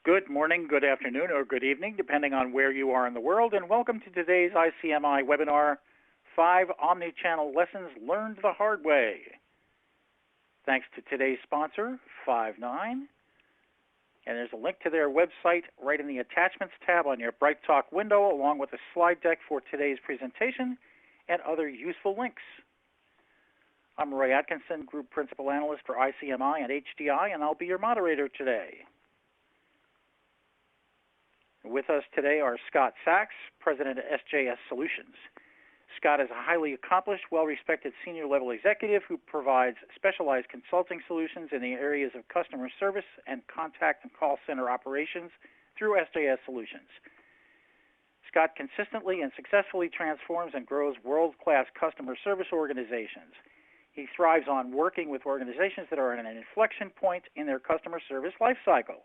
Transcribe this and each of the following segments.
Good morning, good afternoon, or good evening, depending on where you are in the world, and welcome to today's ICMI webinar, 5 Omnichannel Lessons Learned the Hard Way. Thanks to today's sponsor, Five9, and there's a link to their website right in the Attachments tab on your BrightTalk window, along with a slide deck for today's presentation and other useful links. I'm Roy Atkinson, Group Principal Analyst for ICMI and HDI, and I'll be your moderator today. With us today are Scott Sachs, President of SJS Solutions. Scott is a highly accomplished, well-respected senior-level executive who provides specialized consulting solutions in the areas of customer service and contact and call center operations through SJS Solutions. Scott consistently and successfully transforms and grows world-class customer service organizations. He thrives on working with organizations that are at an inflection point in their customer service lifecycle.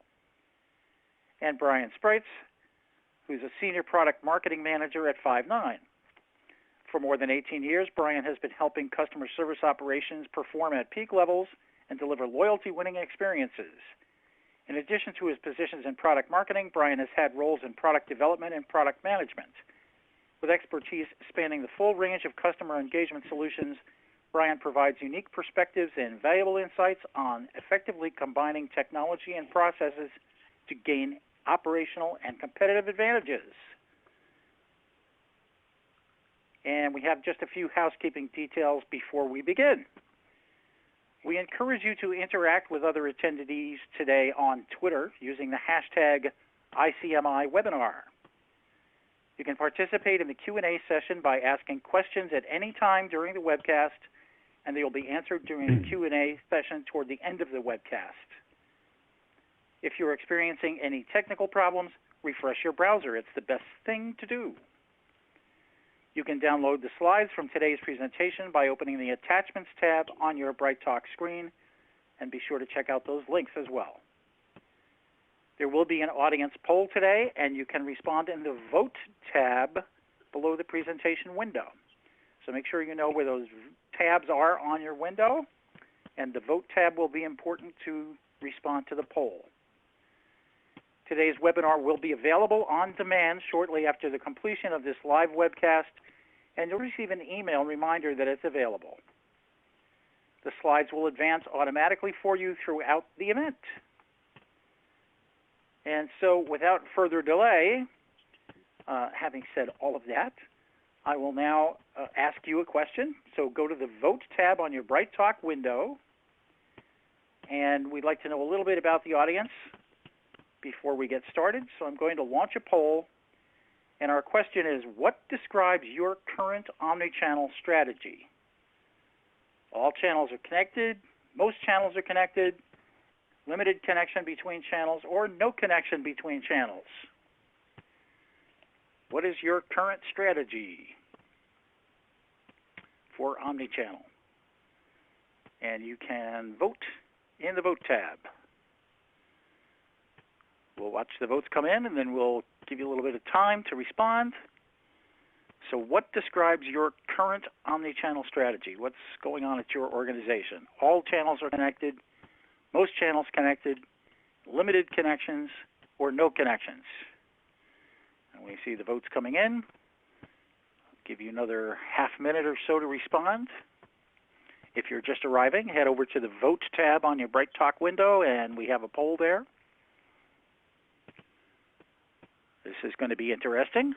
And Brian Spreitz, who's a Senior Product Marketing Manager at Five9. For more than 18 years, Brian has been helping customer service operations perform at peak levels and deliver loyalty-winning experiences. In addition to his positions in product marketing, Brian has had roles in product development and product management. With expertise spanning the full range of customer engagement solutions, Brian provides unique perspectives and valuable insights on effectively combining technology and processes to gain operational and competitive advantages. And we have just a few housekeeping details before we begin. We encourage you to interact with other attendees today on Twitter using the hashtag ICMIwebinar. You can participate in the Q&A session by asking questions at any time during the webcast, and they will be answered during the Q&A session toward the end of the webcast. If you're experiencing any technical problems, refresh your browser. It's the best thing to do. You can download the slides from today's presentation by opening the Attachments tab on your BrightTalk screen, and be sure to check out those links as well. There will be an audience poll today, and you can respond in the Vote tab below the presentation window. So make sure you know where those tabs are on your window, and the Vote tab will be important to respond to the poll. Today's webinar will be available on demand shortly after the completion of this live webcast, and you'll receive an email reminder that it's available. The slides will advance automatically for you throughout the event. And so without further delay, having said all of that, I will now ask you a question. So go to the Vote tab on your BrightTalk window, and we'd like to know a little bit about the audience before we get started. So I'm going to launch a poll, and our question is, what describes your current omnichannel strategy? All channels are connected, most channels are connected, limited connection between channels, or no connection between channels. What is your current strategy for omnichannel? And you can vote in the Vote tab. We'll watch the votes come in, and then we'll give you a little bit of time to respond. So what describes your current omnichannel strategy? What's going on at your organization? All channels are connected, most channels connected, limited connections, or no connections. And we see the votes coming in. I'll give you another half minute or so to respond. If you're just arriving, head over to the Vote tab on your BrightTalk window, and we have a poll there. This is going to be interesting.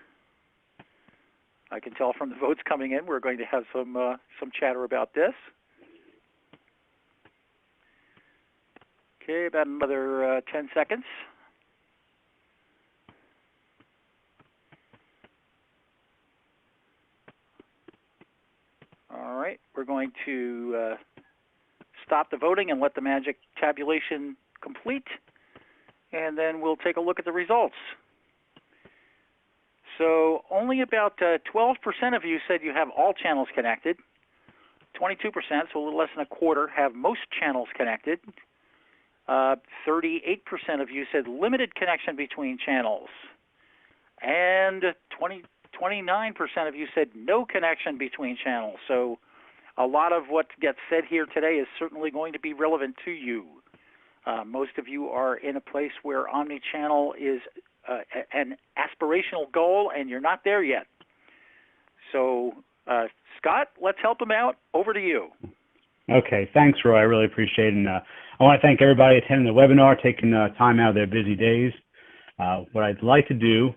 I can tell from the votes coming in we're going to have some chatter about this. Okay, about another 10 seconds. All right, we're going to stop the voting and let the magic tabulation complete, and then we'll take a look at the results. So only about 12% of you said you have all channels connected. 22%, so a little less than a quarter, have most channels connected. 38% of you said limited connection between channels. And 29% of you said no connection between channels. So a lot of what gets said here today is certainly going to be relevant to you. Most of you are in a place where omnichannel is an aspirational goal, and you're not there yet. So, Scott, let's help them out. Over to you. Okay, thanks, Roy. I really appreciate it. And I want to thank everybody attending the webinar, taking time out of their busy days. What I'd like to do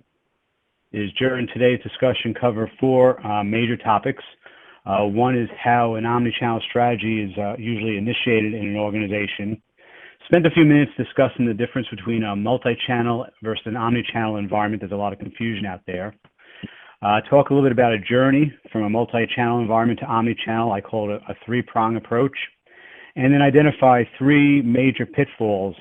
is, during today's discussion, cover four major topics. One is how an omnichannel strategy is usually initiated in an organization. Spent a few minutes discussing the difference between a multi-channel versus an omnichannel environment. There's a lot of confusion out there. Talk a little bit about a journey from a multi-channel environment to omnichannel. I call it a three-prong approach. And then identify three major pitfalls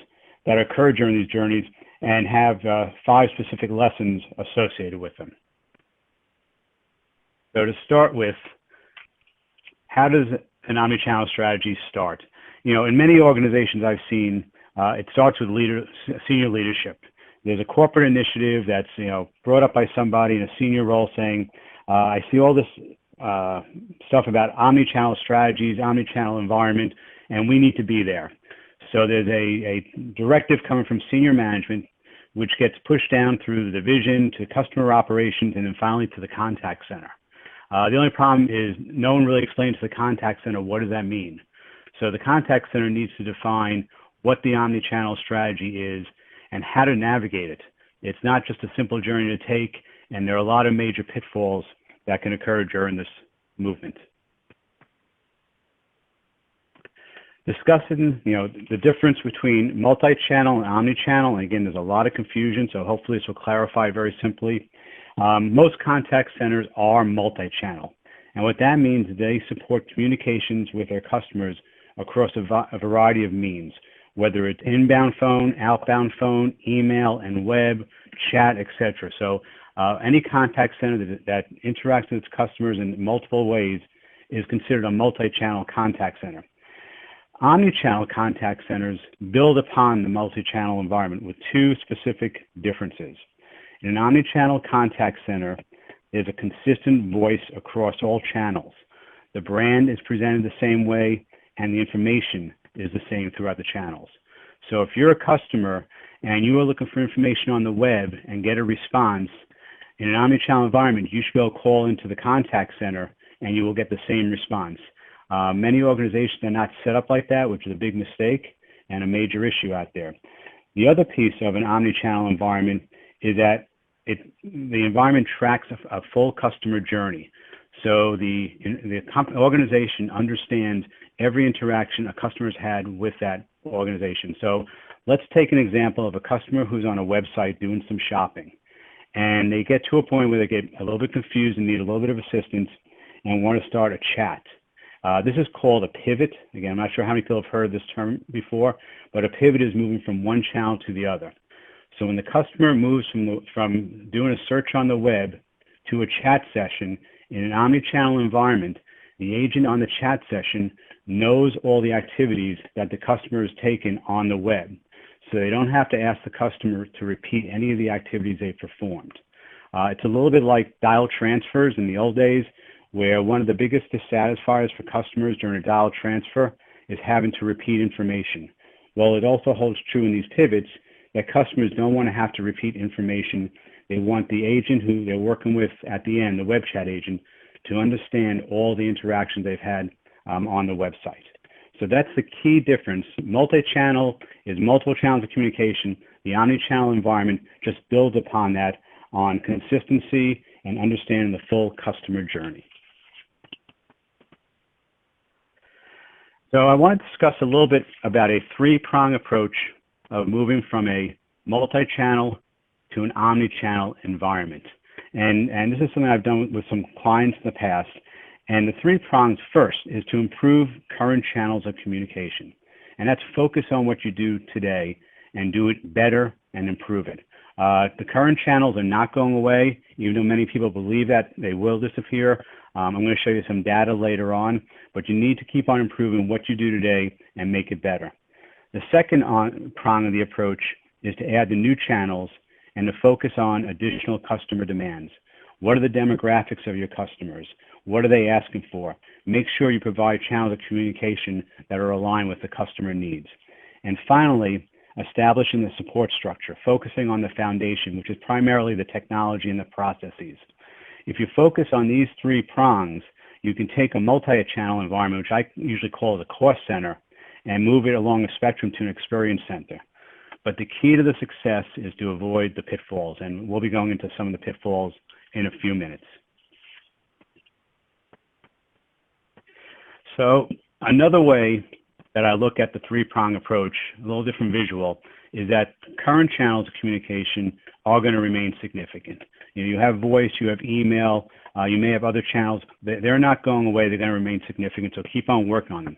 that occur during these journeys and have 5 specific lessons associated with them. So to start with, how does an omnichannel strategy start? You know, in many organizations I've seen, it starts with senior leadership. There's a corporate initiative that's, you know, brought up by somebody in a senior role saying, I see all this stuff about omnichannel strategies, omnichannel environment, and we need to be there. So there's a directive coming from senior management, which gets pushed down through the division to customer operations and then finally to the contact center. The only problem is no one really explains to the contact center, what does that mean? So the contact center needs to define what the omnichannel strategy is and how to navigate it. It's not just a simple journey to take, and there are a lot of major pitfalls that can occur during this movement. Discussing, you know, the difference between multi-channel and omnichannel, and again, there's a lot of confusion, so hopefully this will clarify very simply. Most contact centers are multi-channel, and what that means is they support communications with their customers across a variety of means, whether it's inbound phone, outbound phone, email and web, chat, etc. So any contact center that interacts with its customers in multiple ways is considered a multi-channel contact center. Omnichannel contact centers build upon the multi-channel environment with 2 specific differences. In an omnichannel contact center, there's a consistent voice across all channels. The brand is presented the same way, and the information is the same throughout the channels. So if you're a customer and you are looking for information on the web and get a response, in an omnichannel environment, you should be able to call into the contact center and you will get the same response. Many organizations are not set up like that, which is a big mistake and a major issue out there. The other piece of an omnichannel environment is that the environment tracks a full customer journey. So the organization understands every interaction a customer's had with that organization. So let's take an example of a customer who's on a website doing some shopping, and they get to a point where they get a little bit confused and need a little bit of assistance and want to start a chat. This is called a pivot. Again, I'm not sure how many people have heard this term before, but a pivot is moving from one channel to the other. So when the customer moves from doing a search on the web to a chat session in an omnichannel environment, the agent on the chat session knows all the activities that the customer has taken on the web. So they don't have to ask the customer to repeat any of the activities they performed. It's a little bit like dial transfers in the old days, where one of the biggest dissatisfiers for customers during a dial transfer is having to repeat information. Well, it also holds true in these pivots that customers don't want to have to repeat information. They want the agent who they're working with at the end, the web chat agent, to understand all the interactions they've had on the website. So that's the key difference. Multi-channel is multiple channels of communication. The omnichannel environment just builds upon that on consistency and understanding the full customer journey. So I want to discuss a little bit about a 3-prong approach of moving from a multi-channel to an omni-channel environment. And this is something I've done with some clients in the past. And the 3 prongs first is to improve current channels of communication. And that's focus on what you do today and do it better and improve it. The current channels are not going away, even though many people believe that they will disappear. I'm going to show you some data later on, but you need to keep on improving what you do today and make it better. The second prong of the approach is to add the new channels and to focus on additional customer demands. What are the demographics of your customers? What are they asking for? Make sure you provide channels of communication that are aligned with the customer needs. And finally, establishing the support structure, focusing on the foundation, which is primarily the technology and the processes. If you focus on these three prongs, you can take a multi-channel environment, which I usually call the cost center, and move it along a spectrum to an experience center. But the key to the success is to avoid the pitfalls, and we'll be going into some of the pitfalls in a few minutes. So another way that I look at the three-prong approach, a little different visual, is that current channels of communication are going to remain significant. You have voice, you have email, you may have other channels. They're not going away. They're going to remain significant, so keep on working on them.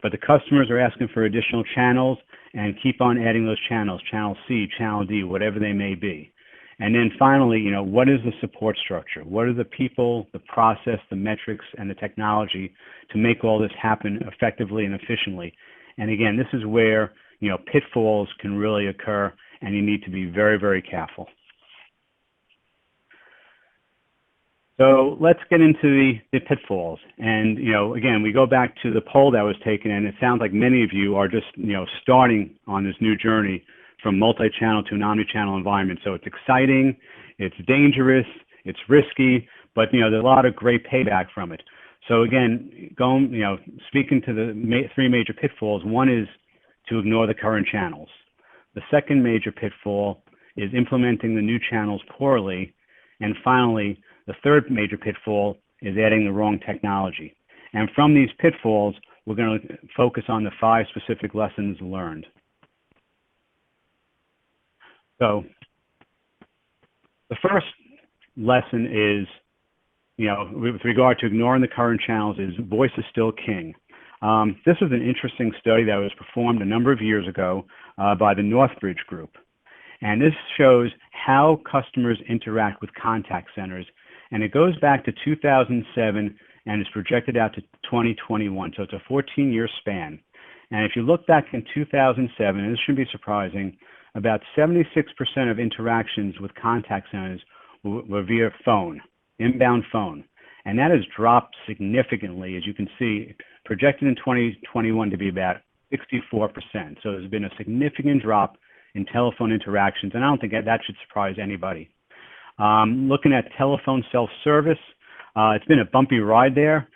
But the customers are asking for additional channels, and keep on adding those channels, channel C, channel D, whatever they may be. And then finally, what is the support structure? What are the people, the process, the metrics, and the technology to make all this happen effectively and efficiently? And again, this is where, pitfalls can really occur, and you need to be very, very careful. So let's get into the pitfalls. And, again, we go back to the poll that was taken, and it sounds like many of you are just, starting on this new journey from multi-channel to an omni-channel environment. So it's exciting, it's dangerous, it's risky, but, there's a lot of great payback from it. So again, speaking to the three major pitfalls, one is to ignore the current channels. The second major pitfall is implementing the new channels poorly. And finally, the third major pitfall is adding the wrong technology. And from these pitfalls, we're going to focus on the 5 specific lessons learned. So the first lesson is, with regard to ignoring the current channels, is voice is still king. This was an interesting study that was performed a number of years ago by the Northbridge Group. And this shows how customers interact with contact centers. And it goes back to 2007 and is projected out to 2021. So it's a 14-year span. And if you look back in 2007, and this shouldn't be surprising, about 76% of interactions with contact centers were via phone, inbound phone. And that has dropped significantly, as you can see, projected in 2021 to be about 64%. So there's been a significant drop in telephone interactions, and I don't think that should surprise anybody. Looking at telephone self-service, it's been a bumpy ride there.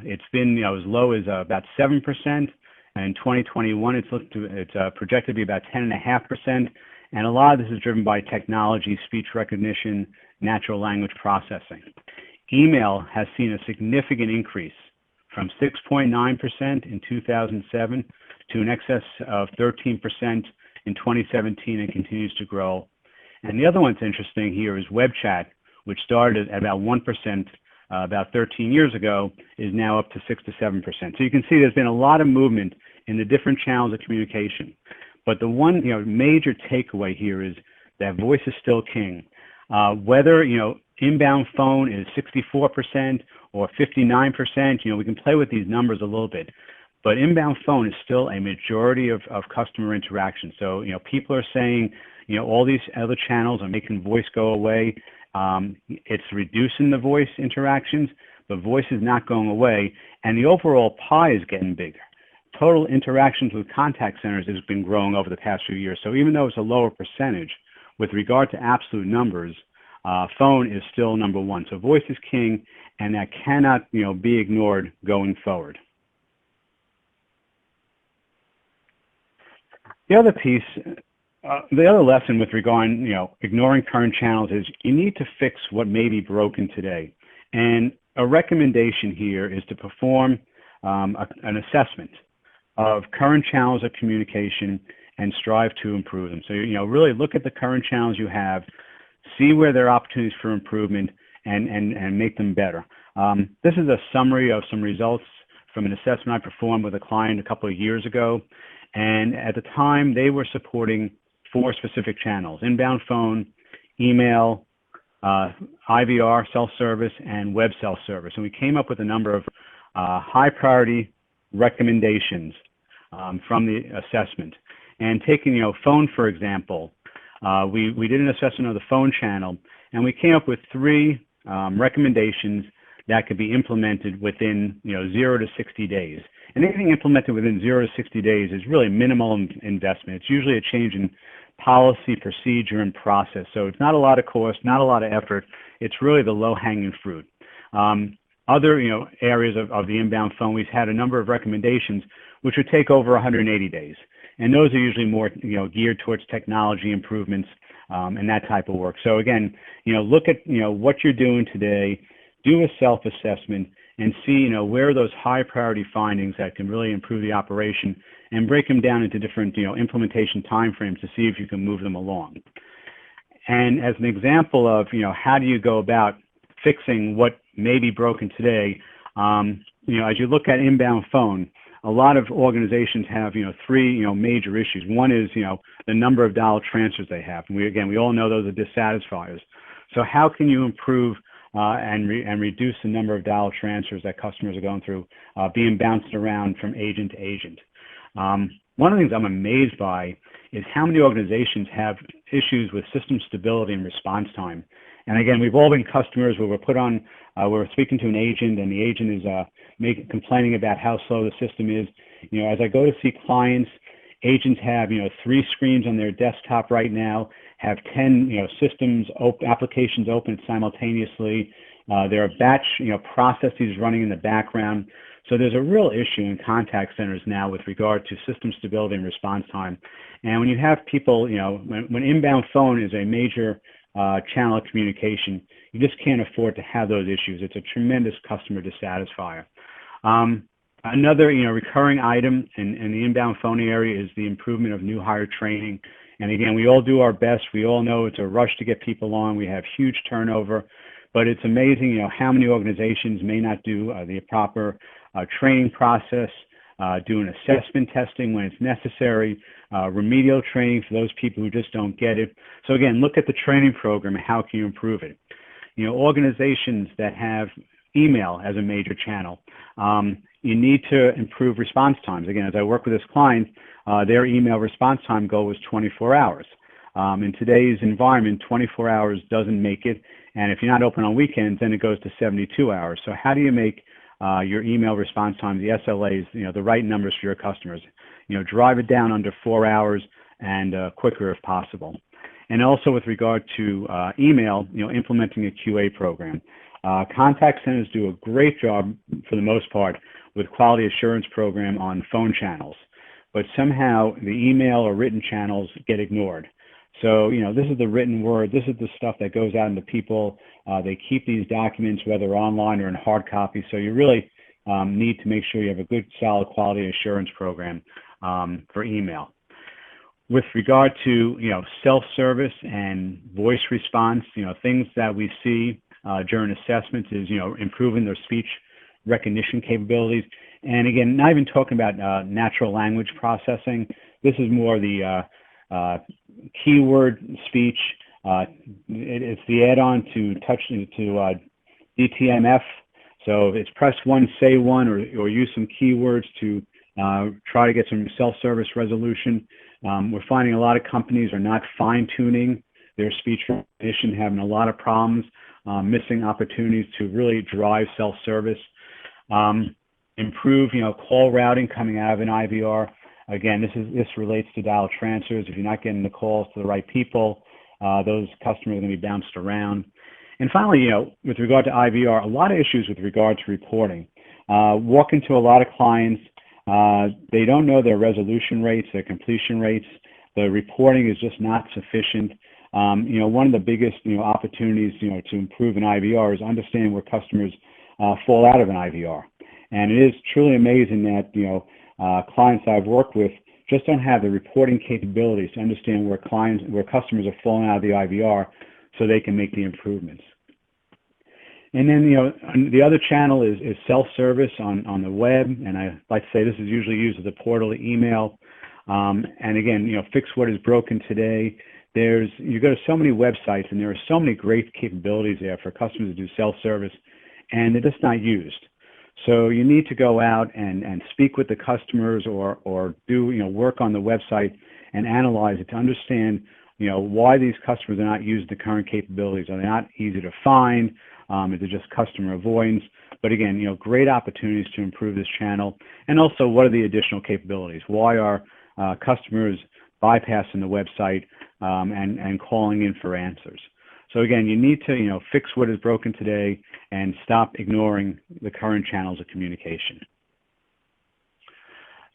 It's been as low as about 7%. And in 2021, it's projected to be about 10.5%. And a lot of this is driven by technology, speech recognition, natural language processing. Email has seen a significant increase from 6.9% in 2007 to an excess of 13% in 2017 and continues to grow. And the other one that's interesting here is web chat, which started at about 1% about 13 years ago, is now up to 6 to 7%. So you can see there's been a lot of movement in the different channels of communication. But the one major takeaway here is that voice is still king. Whether inbound phone is 64% or 59%, we can play with these numbers a little bit. But inbound phone is still a majority of customer interaction. So people are saying all these other channels are making voice go away. It's reducing the voice interactions, but voice is not going away, and the overall pie is getting bigger. Total interactions with contact centers has been growing over the past few years. So even though it's a lower percentage, with regard to absolute numbers, phone is still number one. So voice is king, and that cannot be ignored going forward. The other piece, the other lesson with regard, ignoring current channels is you need to fix what may be broken today. And a recommendation here is to perform an assessment of current channels of communication and strive to improve them. So, really look at the current channels you have, see where there are opportunities for improvement, and make them better. This is a summary of some results from an assessment I performed with a client a couple of years ago. And at the time, they were supporting 4 specific channels: inbound phone, email, IVR, self-service, and web self-service. And we came up with a number of high priority recommendations from the assessment. And taking, phone, for example, we did an assessment of the phone channel, and we came up with 3 recommendations that could be implemented within, 0 to 60 days. And anything implemented within 0 to 60 days is really minimal investment. It's usually a change in policy, procedure, and process. So it's not a lot of cost, not a lot of effort. It's really the low-hanging fruit. Other areas of the inbound phone, we've had a number of recommendations which would take over 180 days. And those are usually more geared towards technology improvements and that type of work. So again, look at what you're doing today, do a self-assessment, and see where are those high priority findings that can really improve the operation, and break them down into different implementation timeframes to see if you can move them along. And as an example of how do you go about fixing what may be broken today, as you look at inbound phone, a lot of organizations have three major issues. One is the number of dollar transfers they have. And we all know those are dissatisfiers. So how can you improve and reduce the number of dollar transfers that customers are going through, being bounced around from agent to agent? One of the things I'm amazed by is how many organizations have issues with system stability and response time. And again, we've all been customers where we're speaking to an agent, and the agent is complaining about how slow the system is. As I go to see clients, agents have 3 screens on their desktop right now, have 10 applications open simultaneously. There are batch processes running in the background. So there's a real issue in contact centers now with regard to system stability and response time. And when you have people, when inbound phone is a major channel of communication, you just can't afford to have those issues. It's a tremendous customer dissatisfier. Another recurring item in the inbound phone area is the improvement of new hire training. And again, we all do our best. We all know it's a rush to get people on. We have huge turnover, but it's amazing how many organizations may not do the proper training process, doing assessment testing when it's necessary, remedial training for those people who just don't get it. So again, look at the training program and how can you improve it. Organizations that have email as a major channel, you need to improve response times. Again, as I work with this client, their email response time goal was 24 hours. In today's environment, 24 hours doesn't make it. And if you're not open on weekends, then it goes to 72 hours. So how do you make your email response time, the SLAs, the right numbers for your customers? Drive it down under 4 hours and quicker if possible. And also with regard to email, implementing a QA program. Contact centers do a great job for the most part with quality assurance program on phone channels, but somehow the email or written channels get ignored. So, this is the written word. This is the stuff that goes out into people. They keep these documents, whether online or in hard copy. So you really need to make sure you have a good, solid quality assurance program for email. With regard to, self-service and voice response, things that we see during assessments is, improving their speech recognition capabilities. And again, not even talking about natural language processing. This is more the keyword speech. It's the add-on to DTMF. So it's press 1, say 1, or use some keywords to try to get some self-service resolution. We're finding a lot of companies are not fine-tuning their speech recognition, having a lot of problems, missing opportunities to really drive self-service. Improve, call routing coming out of an IVR. Again, this relates to dial transfers. If you're not getting the calls to the right people, those customers are going to be bounced around. And finally, with regard to IVR, a lot of issues with regard to reporting. Walk into a lot of clients, they don't know their resolution rates, their completion rates. The reporting is just not sufficient. One of the biggest, opportunities, to improve an IVR is understanding where customers fall out of an IVR. And it is truly amazing that, clients I've worked with just don't have the reporting capabilities to understand where customers are falling out of the IVR so they can make the improvements. And then, the other channel is self-service on the web. And I like to say this is usually used as a portal email. And again, fix what is broken today. You go to so many websites and there are so many great capabilities there for customers to do self-service, and they're just not used. So you need to go out and speak with the customers or do, work on the website and analyze it to understand, why these customers are not using the current capabilities. Are they not easy to find? Is it just customer avoidance? But again, great opportunities to improve this channel. And also, what are the additional capabilities? Why are customers bypassing the website and calling in for answers? So again, you need to fix what is broken today and stop ignoring the current channels of communication.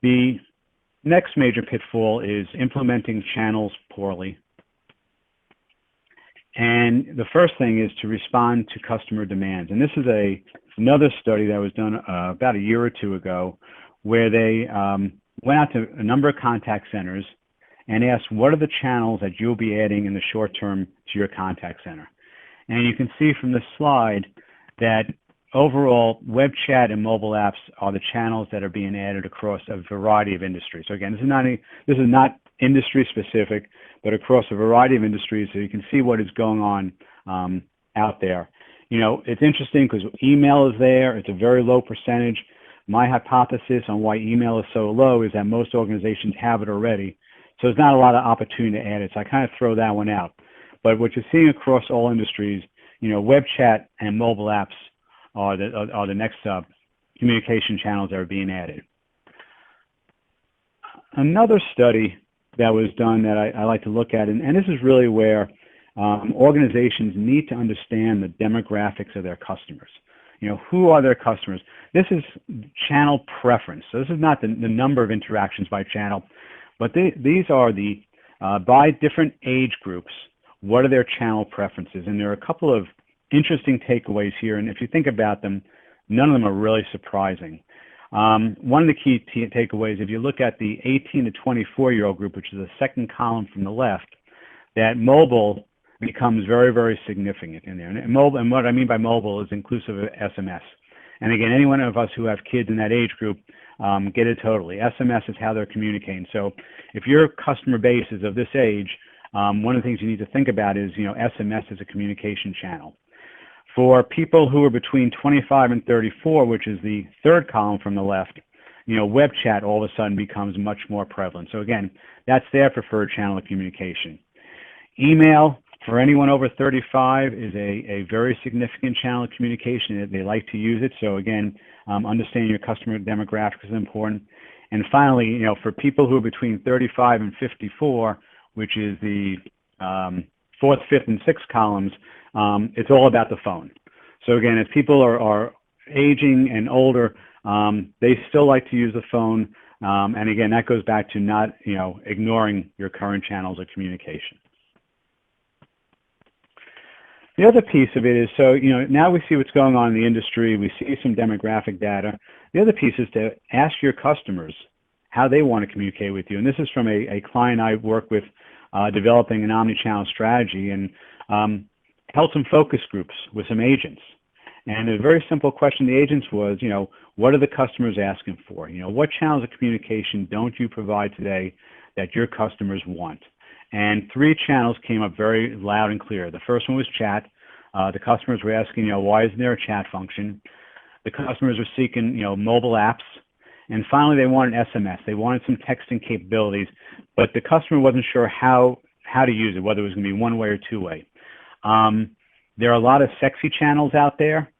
The next major pitfall is implementing channels poorly. And the first thing is to respond to customer demands. And this is another study that was done about a year or two ago, where they went out to a number of contact centers and asked, what are the channels that you'll be adding in the short term to your contact center? And you can see from this slide that overall, web chat and mobile apps are the channels that are being added across a variety of industries. So again, this is not industry specific, but across a variety of industries, so you can see what is going on out there. It's interesting because email is there. It's a very low percentage. My hypothesis on why email is so low is that most organizations have it already. So there's not a lot of opportunity to add it. So I kind of throw that one out. But what you're seeing across all industries, web chat and mobile apps are the next communication channels that are being added. Another study that was done that I like to look at, and this is really where organizations need to understand the demographics of their customers. Who are their customers? This is channel preference. So this is not the number of interactions by channel, but these are by different age groups, what are their channel preferences? And there are a couple of interesting takeaways here, and if you think about them, none of them are really surprising. One of the key takeaways, if you look at the 18 to 24-year-old group, which is the second column from the left, that mobile becomes very, very significant in there. And what I mean by mobile is inclusive of SMS. And again, any one of us who have kids in that age group get it totally. SMS is how they're communicating. So if your customer base is of this age, one of the things you need to think about is, SMS is a communication channel. For people who are between 25 and 34, which is the third column from the left, web chat all of a sudden becomes much more prevalent. So again, that's their preferred channel of communication. Email, for anyone over 35, is a very significant channel of communication. They like to use it. So again, understanding your customer demographics is important. And finally, for people who are between 35 and 54, which is the fourth, fifth, and sixth columns, it's all about the phone. So again, as people are aging and older, they still like to use the phone. And again, that goes back to not, ignoring your current channels of communication. The other piece of it is, so, now we see what's going on in the industry. We see some demographic data. The other piece is to ask your customers how they want to communicate with you. And this is from a client I work with developing an omnichannel strategy, and held some focus groups with some agents. And a very simple question the agents was, what are the customers asking for? What channels of communication don't you provide today that your customers want? And 3 channels came up very loud and clear. The first one was chat. The customers were asking, why isn't there a chat function? The customers were seeking, mobile apps. And finally, they wanted SMS. They wanted some texting capabilities, but the customer wasn't sure how to use it, whether it was going to be one-way or two-way. There are a lot of sexy channels out there,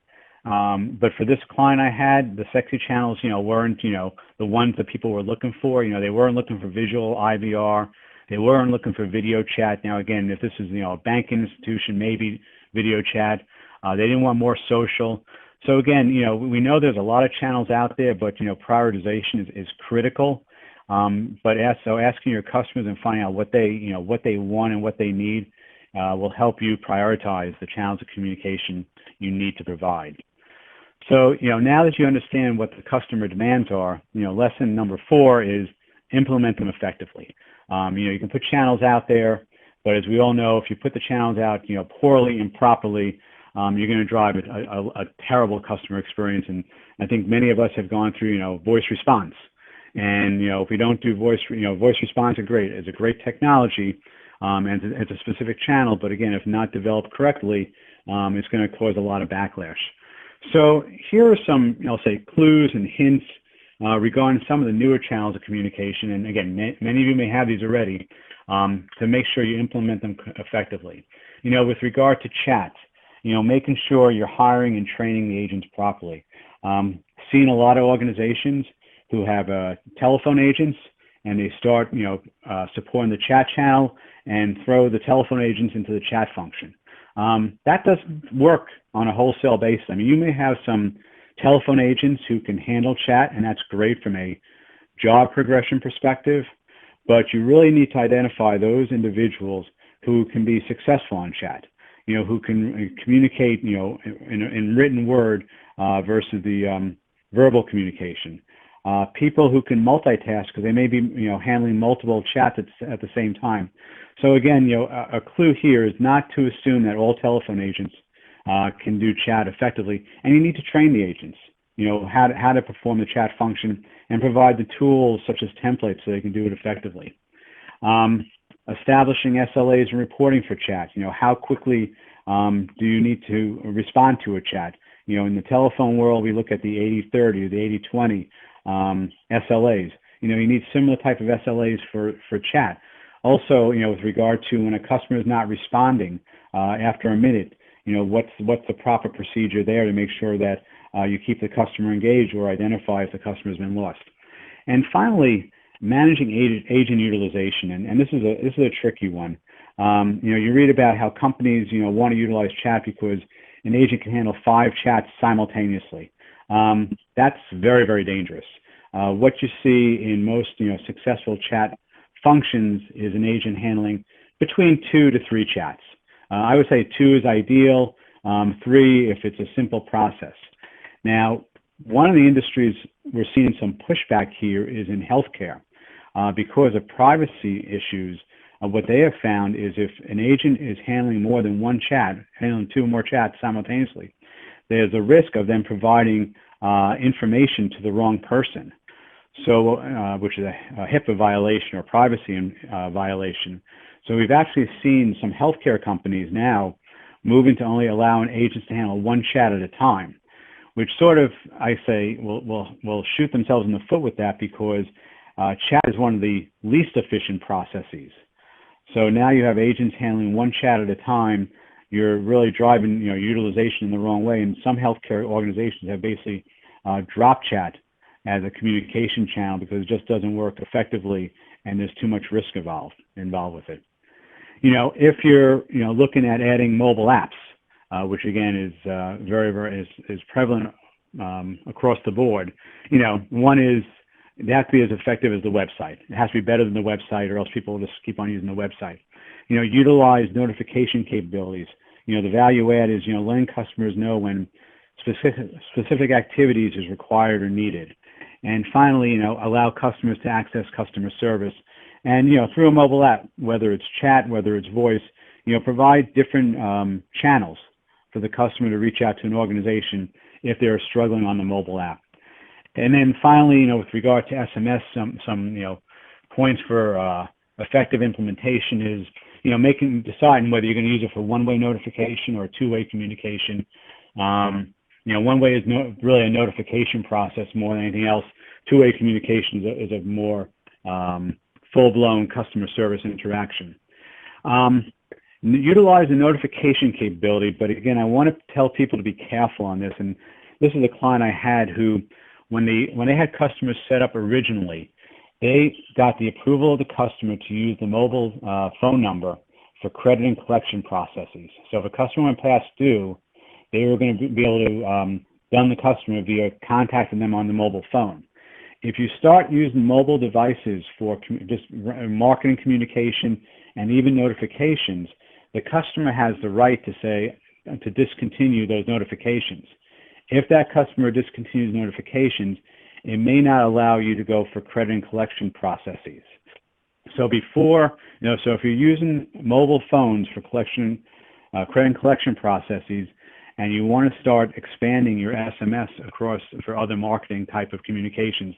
but for this client I had, the sexy channels, weren't, the ones that people were looking for. They weren't looking for visual IVR. They weren't looking for video chat. Now, again, if this is, a banking institution, maybe video chat. They didn't want more social. So again, we know there's a lot of channels out there, but, prioritization is critical. But asking your customers and finding out what they want and what they need will help you prioritize the channels of communication you need to provide. So, now that you understand what the customer demands are, lesson number 4 is implement them effectively. You can put channels out there, but as we all know, if you put the channels out, poorly and properly, you're going to drive a terrible customer experience. And I think many of us have gone through, voice response. And, if we don't do voice response is a great technology, and it's a specific channel, but again, if not developed correctly, it's going to cause a lot of backlash. So here are some, I'll say, clues and hints regarding some of the newer channels of communication. And again, many of you may have these already, to make sure you implement them effectively. With regard to chat, making sure you're hiring and training the agents properly. Seen a lot of organizations who have telephone agents, and they start, supporting the chat channel and throw the telephone agents into the chat function. That doesn't work on a wholesale basis. I mean, you may have some telephone agents who can handle chat, and that's great from a job progression perspective, but you really need to identify those individuals who can be successful on chat, who can communicate, in written word versus the verbal communication. People who can multitask because they may be, handling multiple chats at the same time. So again, a clue here is not to assume that all telephone agents can do chat effectively, and you need to train the agents, how to perform the chat function and provide the tools such as templates so they can do it effectively. Establishing SLAs and reporting for chat. How quickly do you need to respond to a chat? In the telephone world, we look at the 80-30 or the 80-20 SLAs. You need similar type of SLAs for chat. Also, with regard to when a customer is not responding after a minute, what's the proper procedure there to make sure that you keep the customer engaged or identify if the customer has been lost. And finally, managing agent utilization, and this is a tricky one. You read about how companies want to utilize chat because an agent can handle 5 chats simultaneously. That's very, very dangerous. What you see in most successful chat functions is an agent handling between 2 to 3 chats. I would say 2 is ideal, 3 if it's a simple process. Now, one of the industries we're seeing some pushback here is in healthcare. Because of privacy issues, what they have found is if an agent is handling more than 1 chat, handling 2 or more chats simultaneously, there's a risk of them providing information to the wrong person, so which is a HIPAA violation or privacy violation. So we've actually seen some healthcare companies now moving to only allowing agents to handle 1 chat at a time, which sort of, I say, will shoot themselves in the foot with that because chat is one of the least efficient processes. So now you have agents handling 1 chat at a time. You're really driving utilization in the wrong way. And some healthcare organizations have basically dropped chat as a communication channel because it just doesn't work effectively and there's too much risk involved with it. If you're looking at adding mobile apps, which again is very is prevalent across the board, one is they have to be as effective as the website. It has to be better than the website, or else people will just keep on using the website. Utilize notification capabilities. The value add is letting customers know when specific activities is required or needed. And finally, allow customers to access customer service. And through a mobile app, whether it's chat, whether it's voice, provide different channels for the customer to reach out to an organization if they're struggling on the mobile app. And then finally, with regard to SMS, some points for effective implementation is, deciding whether you're going to use it for one-way notification or two-way communication. One-way is really a notification process more than anything else. Two-way communication is a more full-blown customer service interaction. Utilize the notification capability, but again, I want to tell people to be careful on this. And this is a client I had who, when they had customers set up originally, they got the approval of the customer to use the mobile phone number for credit and collection processes. So if a customer went past due, they were going to be able to dun the customer via contacting them on the mobile phone. If you start using mobile devices for just marketing communication and even notifications, the customer has the right to say to discontinue those notifications. If that customer discontinues notifications, it may not allow you to go for credit and collection processes. So before, so if you're using mobile phones for collection, credit and collection processes, and you want to start expanding your SMS across for other marketing type of communications,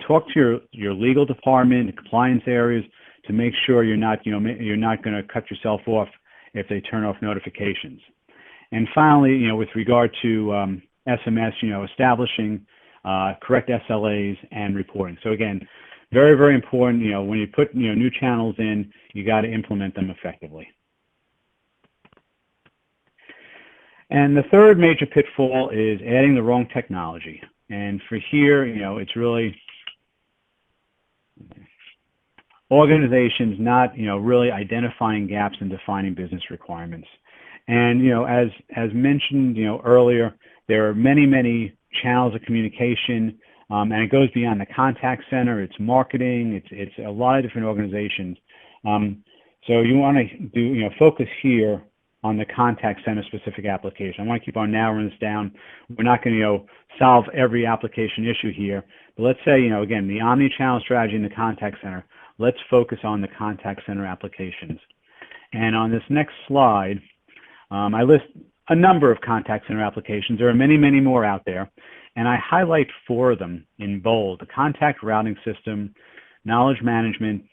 talk to your legal department, the compliance areas, to make sure you're not going to cut yourself off if they turn off notifications. And finally, with regard to SMS, establishing correct SLAs and reporting. So again, very, very important. When you put new channels in, you got to implement them effectively. And the third major pitfall is adding the wrong technology. And for here, it's really organizations not, really identifying gaps and defining business requirements. And, as mentioned, earlier, there are many, many channels of communication, and it goes beyond the contact center. It's marketing. It's a lot of different organizations. So you want to focus here on the contact center specific application. I want to keep on narrowing this down. We're not going to, solve every application issue here, but let's say, again, the omni-channel strategy in the contact center, let's focus on the contact center applications. And on this next slide, I list a number of contact center applications. There are many, many more out there, and I highlight 4 of them in bold: the contact routing system, knowledge management,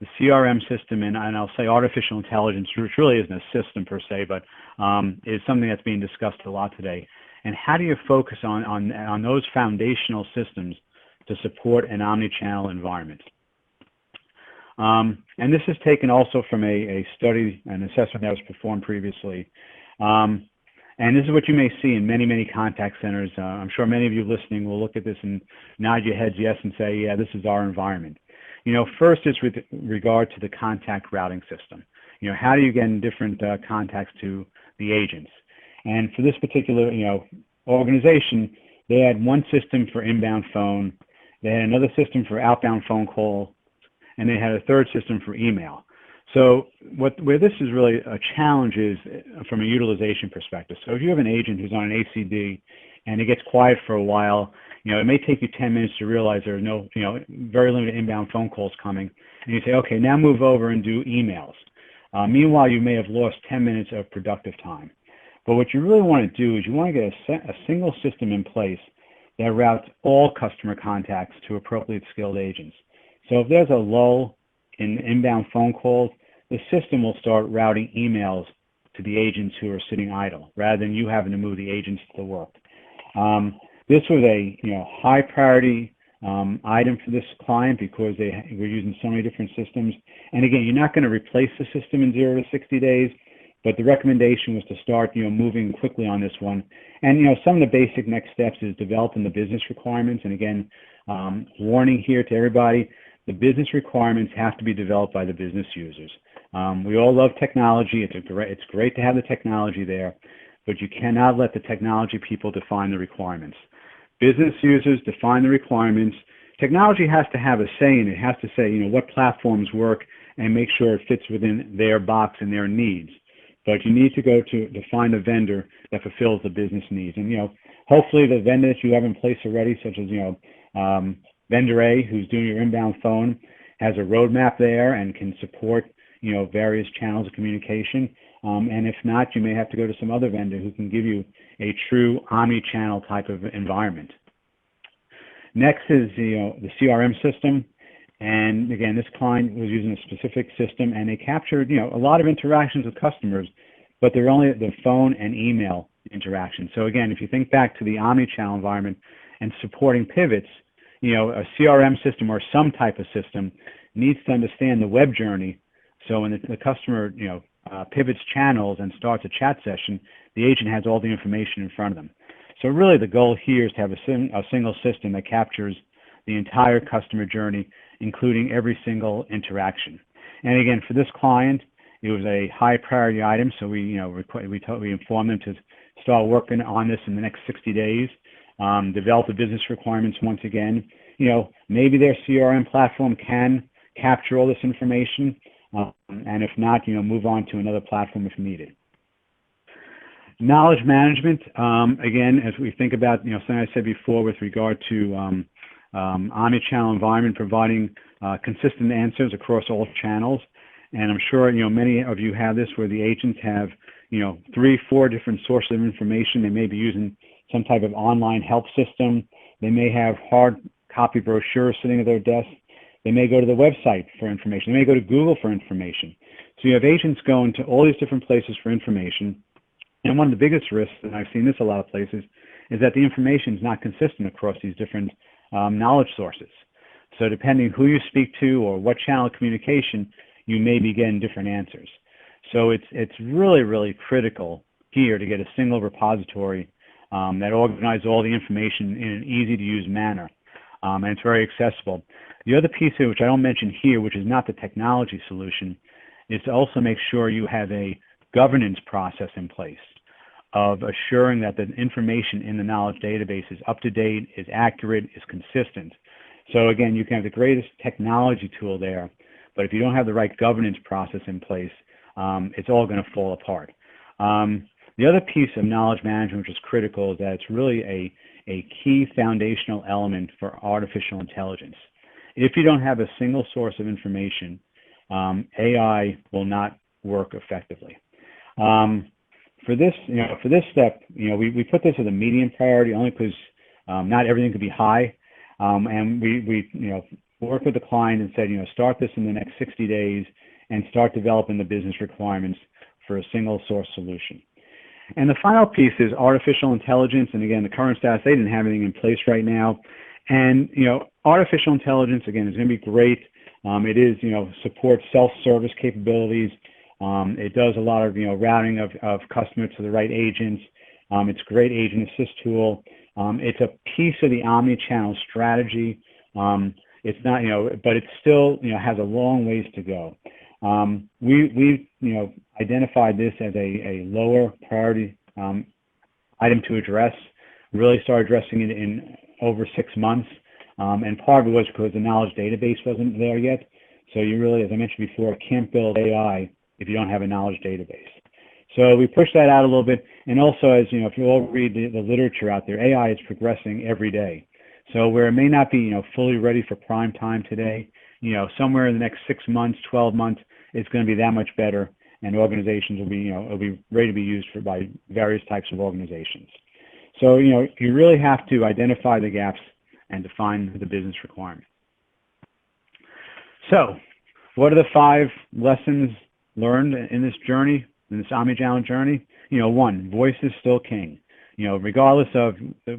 the CRM system, and I'll say artificial intelligence, which really isn't a system per se, but is something that's being discussed a lot today. And how do you focus on those foundational systems to support an omni-channel environment? And this is taken also from a study, an assessment that was performed previously. And this is what you may see in many, many contact centers. I'm sure many of you listening will look at this and nod your heads yes and say, yeah, this is our environment. First is with regard to the contact routing system. How do you get in different contacts to the agents? And for this particular, organization, they had one system for inbound phone, they had another system for outbound phone call, and they had a third system for email. So where this is really a challenge is from a utilization perspective. So if you have an agent who's on an ACD and it gets quiet for a while, it may take you 10 minutes to realize there are no, very limited inbound phone calls coming. And you say, okay, now move over and do emails. Meanwhile, you may have lost 10 minutes of productive time. But what you really want to do is you want to get a single system in place that routes all customer contacts to appropriate skilled agents. So if there's a lull in inbound phone calls, the system will start routing emails to the agents who are sitting idle, rather than you having to move the agents to work. This was a high priority item for this client because they were using so many different systems. And again, you're not going to replace the system in 0 to 60 days, but the recommendation was to start moving quickly on this one. And some of the basic next steps is developing the business requirements. And again, warning here to everybody, the business requirements have to be developed by the business users. We all love technology. It's great to have the technology there, but you cannot let the technology people define the requirements. Business users define the requirements. Technology has to have a say in it. It has to say, what platforms work and make sure it fits within their box and their needs. But you need to go to find a vendor that fulfills the business needs. And, hopefully the vendor that you have in place already, such as, vendor A, who's doing your inbound phone, has a roadmap there and can support, various channels of communication. And if not, you may have to go to some other vendor who can give you a true omni-channel type of environment. Next is the CRM system. And again, this client was using a specific system, and they captured a lot of interactions with customers, but they're only the phone and email interactions. So again, if you think back to the omni-channel environment and supporting pivots, a CRM system or some type of system needs to understand the web journey. So when the customer pivots channels and starts a chat session, the agent has all the information in front of them. So really the goal here is to have a single system that captures the entire customer journey, including every single interaction. And again, for this client, it was a high priority item, so we informed them to start working on this in the next 60 days, develop the business requirements once again. Maybe their CRM platform can capture all this information, and if not, move on to another platform if needed. Knowledge management, again, as we think about, something I said before with regard to omnichannel environment, providing consistent answers across all channels. And I'm sure, many of you have this where the agents have, 3, 4 different sources of information. They may be using some type of online help system. They may have hard copy brochures sitting at their desk. They may go to the website for information. They may go to Google for information. So you have agents going to all these different places for information. And one of the biggest risks, and I've seen this a lot of places, is that the information is not consistent across these different knowledge sources. So depending who you speak to or what channel of communication, you may be getting different answers. So it's really, really critical here to get a single repository that organizes all the information in an easy-to-use manner, and it's very accessible. The other piece here, which I don't mention here, which is not the technology solution, is to also make sure you have a governance process in place of assuring that the information in the knowledge database is up to date, is accurate, is consistent. So again, you can have the greatest technology tool there, but if you don't have the right governance process in place, it's all going to fall apart. The other piece of knowledge management, which is critical, is that it's really a key foundational element for artificial intelligence. If you don't have a single source of information, AI will not work effectively. For this step, we put this as a medium priority only because not everything could be high, and we worked with the client and said, start this in the next 60 days and start developing the business requirements for a single source solution. And the final piece is artificial intelligence. And again, the current status, they didn't have anything in place right now. And, artificial intelligence, again, is going to be great. It is, supports self-service capabilities. It does a lot of, routing of customers to the right agents. It's a great agent assist tool. It's a piece of the omnichannel strategy. It's not, but it still, has a long ways to go. We identified this as a lower priority item to address. Really started addressing it in over 6 months. And part of it was because the knowledge database wasn't there yet. So you really, as I mentioned before, can't build AI if you don't have a knowledge database. So we pushed that out a little bit. And also, as if you all read the literature out there, AI is progressing every day. So where it may not be, fully ready for prime time today, somewhere in the next 6 months, 12 months, it's going to be that much better, and organizations will be, will be ready to be used by various types of organizations. So, you really have to identify the gaps and define the business requirement. So, what are the 5 lessons learned in this journey, in this omnichannel journey? 1, voice is still king. Regardless of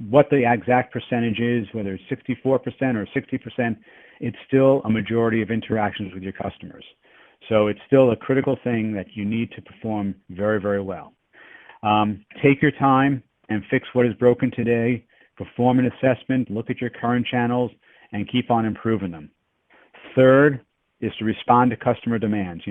what the exact percentage is, whether it's 64% or 60%, it's still a majority of interactions with your customers. So it's still a critical thing that you need to perform very, very well. Take your time and fix what is broken today. Perform an assessment, look at your current channels, and keep on improving them. Third is to respond to customer demands.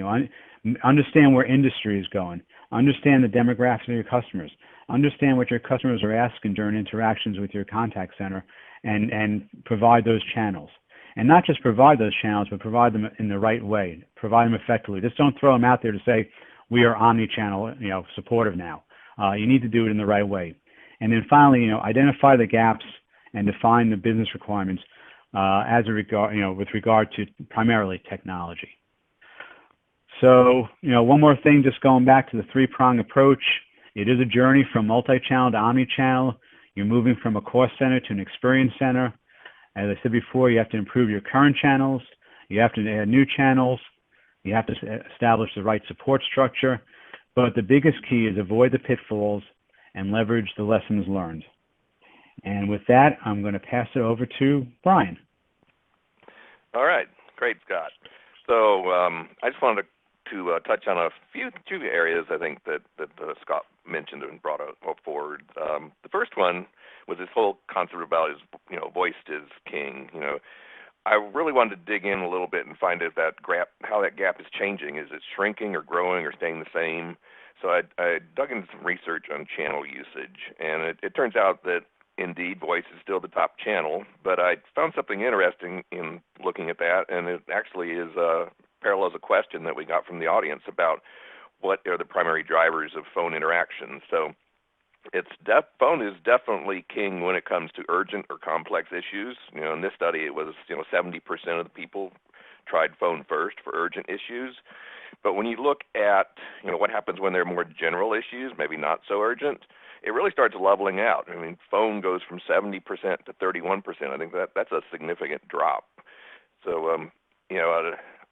Understand where industry is going. Understand the demographics of your customers. Understand what your customers are asking during interactions with your contact center, and provide those channels. And not just provide those channels, but provide them in the right way. Provide them effectively. Just don't throw them out there to say, we are omni-channel, supportive now. You need to do it in the right way. And then finally, identify the gaps and define the business requirements with regard to primarily technology. So, one more thing, just going back to the 3-prong approach. It is a journey from multi-channel to omni-channel. You're moving from a cost center to an experience center. As I said before, you have to improve your current channels. You have to add new channels. You have to establish the right support structure. But the biggest key is avoid the pitfalls and leverage the lessons learned. And with that, I'm going to pass it over to Brian. All right. Great, Scott. So I just wanted to touch on a few areas I think that Scott mentioned and brought forward. The first one was this whole concept about voice is king. I really wanted to dig in a little bit and find out how that gap is changing. Is it shrinking or growing or staying the same? So I dug into some research on channel usage, and it turns out that indeed voice is still the top channel, but I found something interesting in looking at that, and it actually is parallels a question that we got from the audience about what are the primary drivers of phone interaction. So phone is definitely king when it comes to urgent or complex issues. In this study, it was 70% of the people tried phone first for urgent issues. But when you look at what happens when there are more general issues, maybe not so urgent, it really starts leveling out. I mean, phone goes from 70% to 31%. I think that's a significant drop. So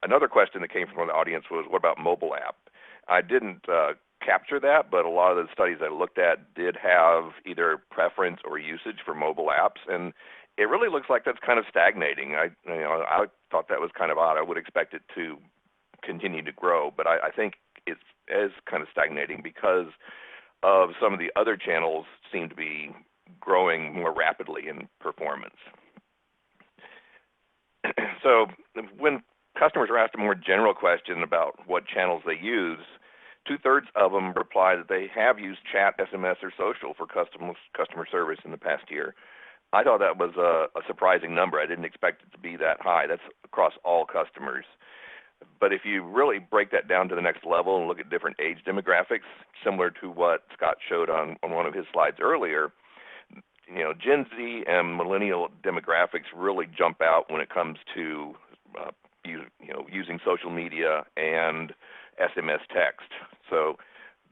another question that came from the audience was, what about mobile app? I didn't capture that, but a lot of the studies I looked at did have either preference or usage for mobile apps, and it really looks like that's kind of stagnating. I thought that was kind of odd. I would expect it to continue to grow, but I think it is kind of stagnating because of some of the other channels seem to be growing more rapidly in performance. So when customers are asked a more general question about what channels they use, 2/3 of them reply that they have used chat, SMS, or social for customer service in the past year. I thought that was a surprising number. I didn't expect it to be that high. That's across all customers. But if you really break that down to the next level and look at different age demographics, similar to what Scott showed on one of his slides earlier, Gen Z and millennial demographics really jump out when it comes to using social media and SMS text. So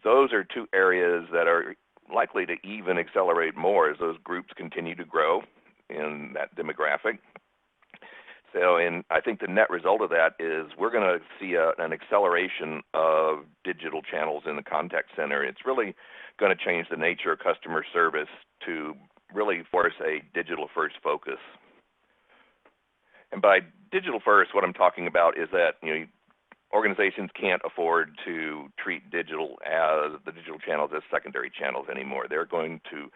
those are two areas that are likely to even accelerate more as those groups continue to grow in that demographic. So, and I think the net result of that is we're going to see an acceleration of digital channels in the contact center. It's really going to change the nature of customer service to really force a digital-first focus. And by digital-first, what I'm talking about is that organizations can't afford to treat the digital channels as secondary channels anymore. They're going to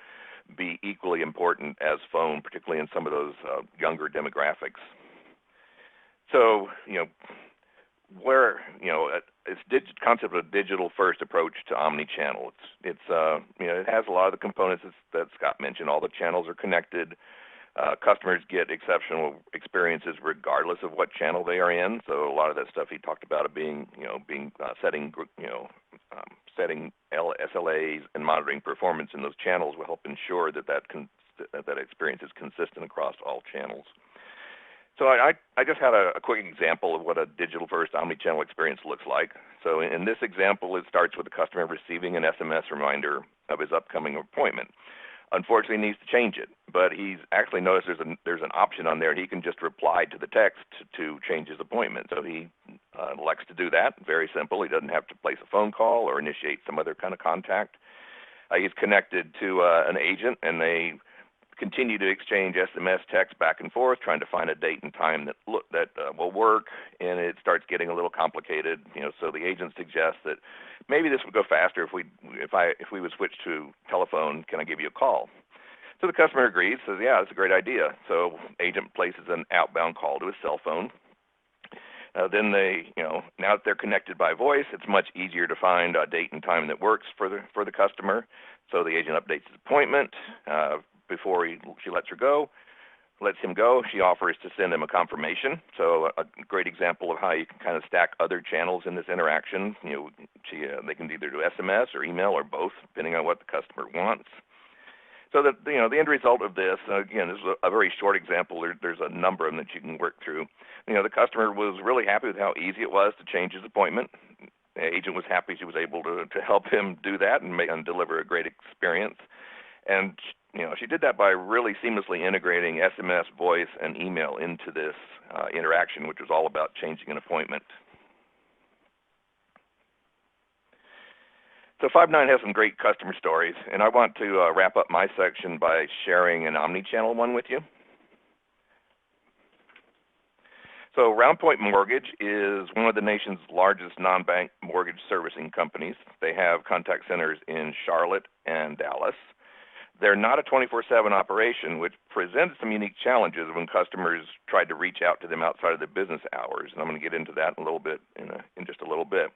be equally important as phone, particularly in some of those younger demographics. So, it's concept of a digital-first approach to omnichannel. It has a lot of the components that Scott mentioned. All the channels are connected. Customers get exceptional experiences regardless of what channel they are in. So a lot of that stuff he talked about setting SLAs and monitoring performance in those channels will help ensure that experience is consistent across all channels. So I just had a quick example of what a digital-first omnichannel experience looks like. So in this example, it starts with the customer receiving an SMS reminder of his upcoming appointment. Unfortunately, he needs to change it, but he's actually noticed there's an option on there. He can just reply to the text to change his appointment. So he elects to do that. Very simple. He doesn't have to place a phone call or initiate some other kind of contact. He's connected to an agent, and they continue to exchange SMS text back and forth, trying to find a date and time that will work, and it starts getting a little complicated. So the agent suggests that maybe this would go faster if we would switch to telephone. Can I give you a call? So the customer agrees, says, yeah, that's a great idea. So agent places an outbound call to his cell phone. Then now that they're connected by voice, it's much easier to find a date and time that works for the customer. So the agent updates his appointment. Before she lets him go, she offers to send him a confirmation. So a great example of how you can kind of stack other channels in this interaction. They can either do SMS or email or both, depending on what the customer wants. So that the end result of this, again, this is a very short example. There's a number of them that you can work through. The customer was really happy with how easy it was to change his appointment. The agent was happy she was able to help him do that and deliver a great experience. And she did that by really seamlessly integrating SMS, voice, and email into this interaction, which was all about changing an appointment. So Five9 has some great customer stories, and I want to wrap up my section by sharing an omnichannel one with you. So Roundpoint Mortgage is one of the nation's largest non-bank mortgage servicing companies. They have contact centers in Charlotte and Dallas. They're not a 24/7 operation, which presents some unique challenges when customers try to reach out to them outside of their business hours. And I'm going to get into that in a little bit, in just a little bit.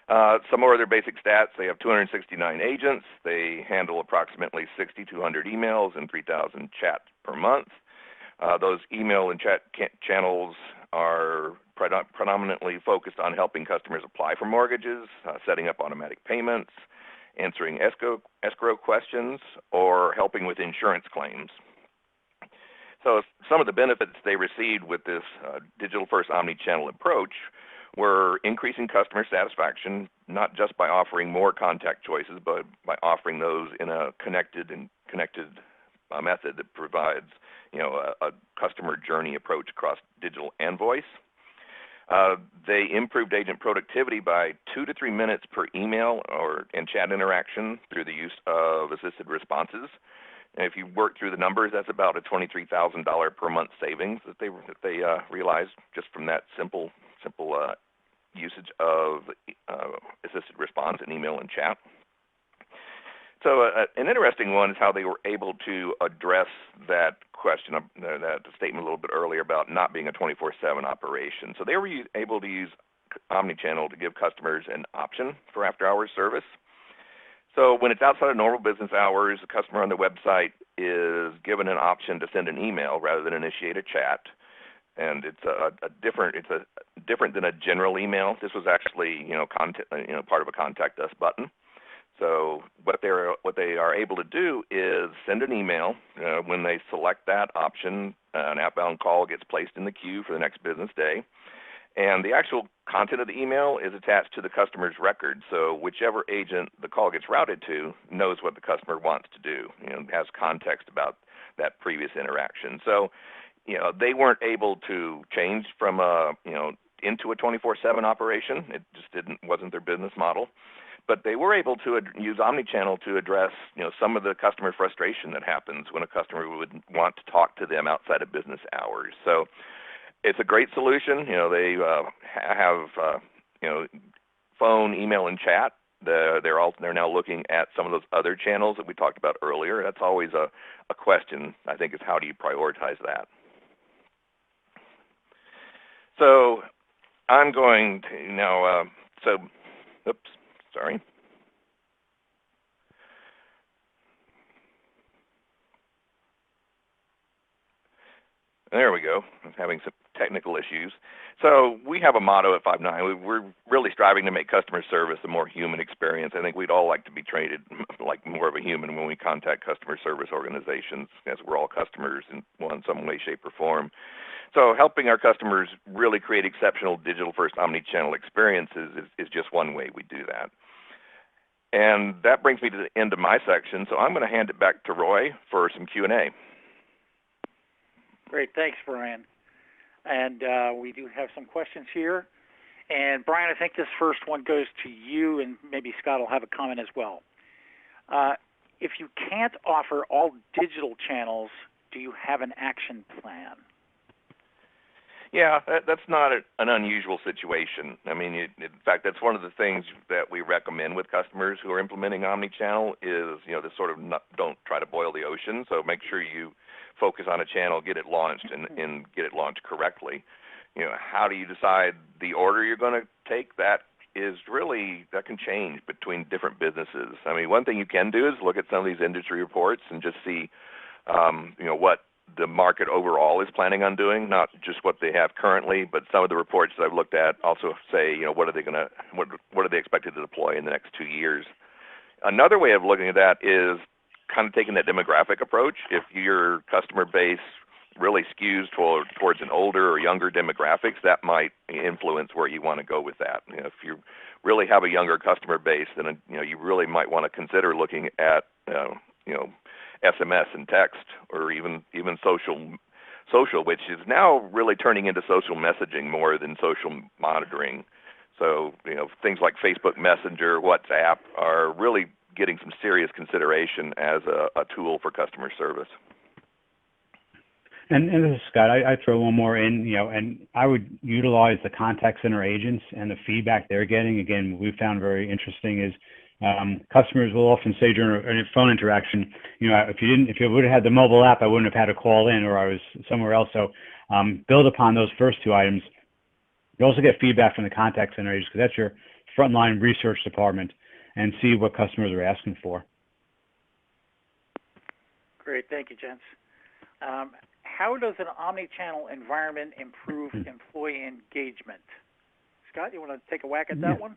Some more of their basic stats: they have 269 agents. They handle approximately 6,200 emails and 3,000 chats per month. Those email and chat channels are predominantly focused on helping customers apply for mortgages, setting up automatic payments, answering escrow questions, or helping with insurance claims. So some of the benefits they received with this digital-first omnichannel approach were increasing customer satisfaction, not just by offering more contact choices, but by offering those in a connected method that provides a customer journey approach across digital and voice. They improved agent productivity by 2 to 3 minutes per email and chat interaction through the use of assisted responses. And if you work through the numbers, that's about a $23,000 per month savings that they realized just from that simple usage of assisted response in email and chat. So an interesting one is how they were able to address that question, that statement a little bit earlier about not being a 24/7 operation. So they were able to use Omnichannel to give customers an option for after-hours service. So when it's outside of normal business hours, the customer on the website is given an option to send an email rather than initiate a chat. And it's different than a general email. This was actually, part of a contact us button. So what they are able to do is send an email. When they select that option, an outbound call gets placed in the queue for the next business day. And the actual content of the email is attached to the customer's record. So whichever agent the call gets routed to knows what the customer wants to do, has context about that previous interaction. So, they weren't able to change from into a 24/7 operation. It just wasn't their business model. But they were able to use Omnichannel to address, some of the customer frustration that happens when a customer would want to talk to them outside of business hours. So it's a great solution. They have phone, email, and chat. They're now looking at some of those other channels that we talked about earlier. That's always a question, I think, is how do you prioritize that? So I'm going to now, sorry. There we go. I'm having some technical issues. So we have a motto at Five9. We're really striving to make customer service a more human experience. I think we'd all like to be treated like more of a human when we contact customer service organizations, as we're all customers in some way, shape, or form. So helping our customers really create exceptional digital-first omnichannel experiences is just one way we do that. And that brings me to the end of my section, so I'm going to hand it back to Roy for some Q&A. Great, thanks, Brian. And we do have some questions here. And Brian, I think this first one goes to you, and maybe Scott will have a comment as well. If you can't offer all digital channels, do you have an action plan? Yeah, that's not an unusual situation. I mean, in fact, that's one of the things that we recommend with customers who are implementing Omnichannel is, this sort of don't try to boil the ocean. So make sure you focus on a channel, get it launched, and get it launched correctly. How do you decide the order you're going to take? That can change between different businesses. I mean, one thing you can do is look at some of these industry reports and just see, what the market overall is planning on doing, not just what they have currently, but some of the reports that I've looked at also say, what are they expected to deploy in the next 2 years? Another way of looking at that is kind of taking that demographic approach. If your customer base really skews towards an older or younger demographics, that might influence where you want to go with that. If you really have a younger customer base, then you really might want to consider looking at SMS and text, or even social, which is now really turning into social messaging more than social monitoring. So things like Facebook Messenger, WhatsApp are really getting some serious consideration as a tool for customer service. And this is Scott. I throw one more in, and I would utilize the contact center agents and the feedback they're getting. Again, what we found very interesting is customers will often say during a phone interaction, if you would have had the mobile app, I wouldn't have had to call in, or I was somewhere else. So build upon those first two items. You also get feedback from the contact center agents, because that's your frontline research department, and see what customers are asking for. Great, thank you, gents. How does an omnichannel environment improve employee engagement? Scott, you want to take a whack at that one?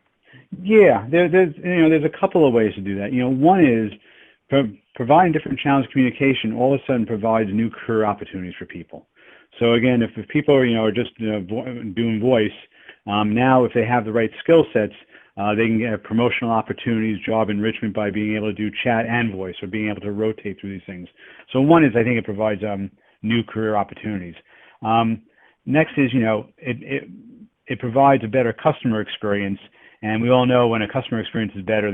Yeah, there's a couple of ways to do that. One is providing different channels of communication all of a sudden provides new career opportunities for people. So again, if people are just doing voice, now if they have the right skill sets, they can get promotional opportunities, job enrichment by being able to do chat and voice, or being able to rotate through these things. So one is, I think it provides new career opportunities. Next is, it provides a better customer experience. And we all know when a customer experience is better,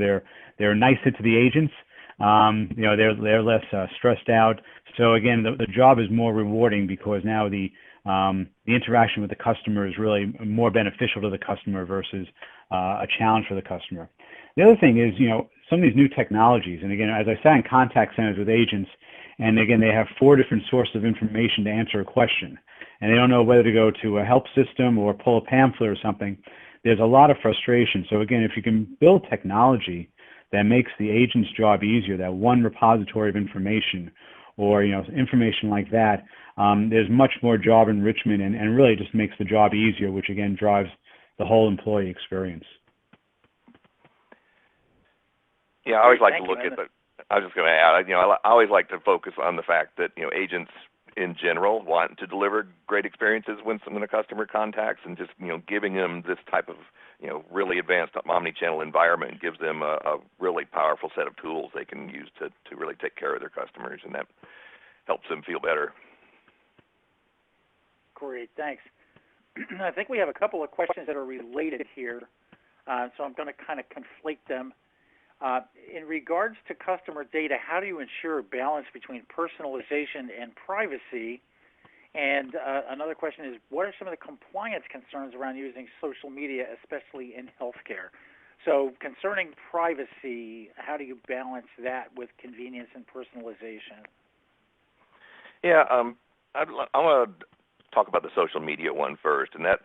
they're nicer to the agents. They're less stressed out. So again, the job is more rewarding, because now the interaction with the customer is really more beneficial to the customer versus a challenge for the customer. The other thing is, some of these new technologies. And again, as I sat in contact centers with agents, and again, they have 4 different sources of information to answer a question, and they don't know whether to go to a help system or pull a pamphlet or something. There's a lot of frustration. So again, if you can build technology that makes the agent's job easier, that one repository of information, or information like that, there's much more job enrichment, and really just makes the job easier, which again drives the whole employee experience. Yeah, I always like to look at the. I was just going to add, I always like to focus on the fact that agents in general want to deliver great experiences when a customer contacts, and just giving them this type of really advanced omnichannel environment gives them a really powerful set of tools they can use to really take care of their customers, and that helps them feel better. Great, thanks. I think we have a couple of questions that are related here, so I'm going to kind of conflate them. In regards to customer data, how do you ensure balance between personalization and privacy? And another question is, what are some of the compliance concerns around using social media, especially in healthcare? So concerning privacy, how do you balance that with convenience and personalization? Yeah, I want to talk about the social media one first, and that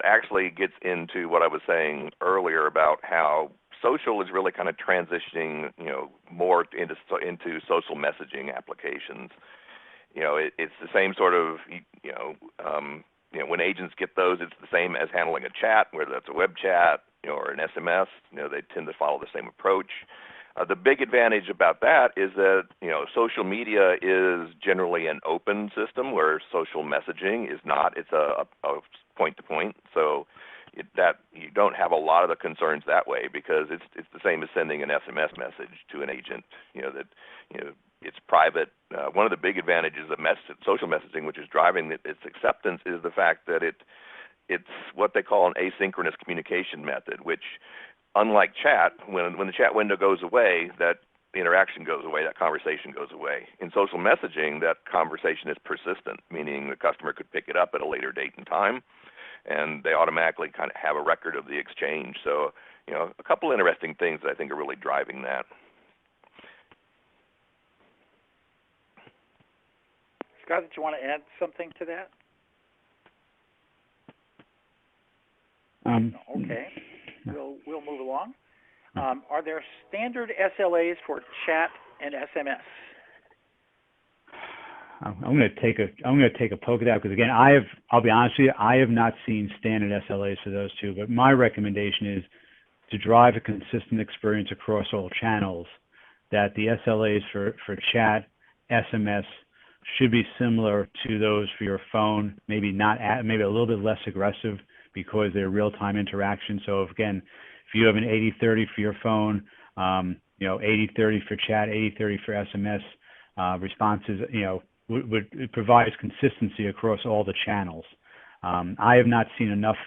actually gets into what I was saying earlier about how social is really kind of transitioning, more into social messaging applications. It's the same sort of, when agents get those, it's the same as handling a chat, whether that's a web chat, or an SMS. They tend to follow the same approach. The big advantage about that is that, social media is generally an open system, where social messaging is not. It's a point-to-point. So that you don't have a lot of the concerns that way, because it's the same as sending an SMS message to an agent. It's private. One of the big advantages of social messaging, which is driving its acceptance, is the fact that it's what they call an asynchronous communication method, which, unlike chat, when the chat window goes away, that interaction goes away, that conversation goes away. In social messaging, that conversation is persistent, meaning the customer could pick it up at a later date and time, and they automatically kind of have a record of the exchange. So, a couple interesting things that I think are really driving that. Scott, did you want to add something to that? Okay, we'll move along. Are there standard SLAs for chat and SMS? I'm going to take a poke at that, because again, I'll be honest with you, I have not seen standard SLAs for those two. But my recommendation is to drive a consistent experience across all channels, that the SLAs for chat, SMS should be similar to those for your phone. Maybe maybe a little bit less aggressive, because they're real-time interaction. So if you have an 80-30 for your phone, 80-30 for chat, 80-30 for SMS responses, it provides consistency across all the channels. I have not seen enough